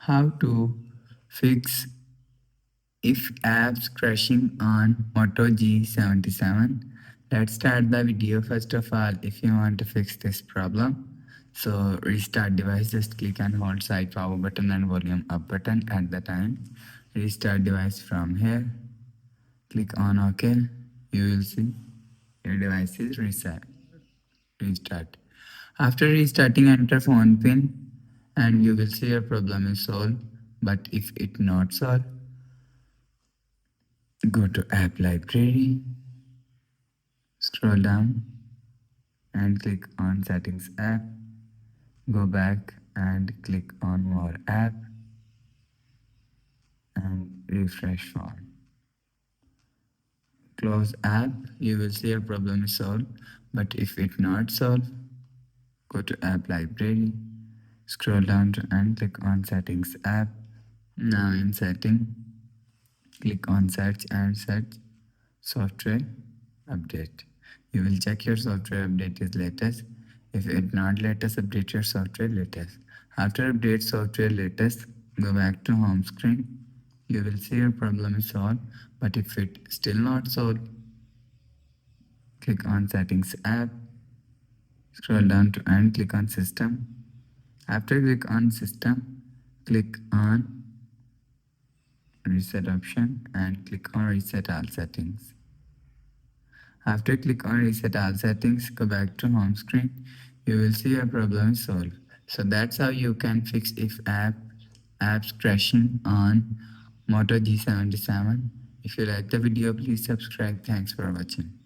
How to fix if apps crashing on Moto G77. Let's start the video. First of all, if you want to fix this problem, so restart device, just click and hold side power button and volume up button at the time. Restart device from here. Click on OK. You will see your device is reset. Restart. After restarting, enter phone pin and you will see your problem is solved. But if it not solved, go to app library, scroll down and click on settings app. Go back and click on more app and refresh phone. Close app, you will see your problem is solved. But if it not solved, go to app library, scroll down and click on settings app. Now in setting, click on search and search software update. You will check your software update is latest. If it not latest, update your software latest. After update software latest, go back to home screen. You will see your problem is solved. But if it still not solved, click on settings app. Scroll down to and click on system. After click on system, click on reset option and click on reset all settings. After click on reset all settings, go back to home screen. You will see your problem is solved. So that's how you can fix if apps crashing on Moto G77. If you like the video, please subscribe. Thanks for watching.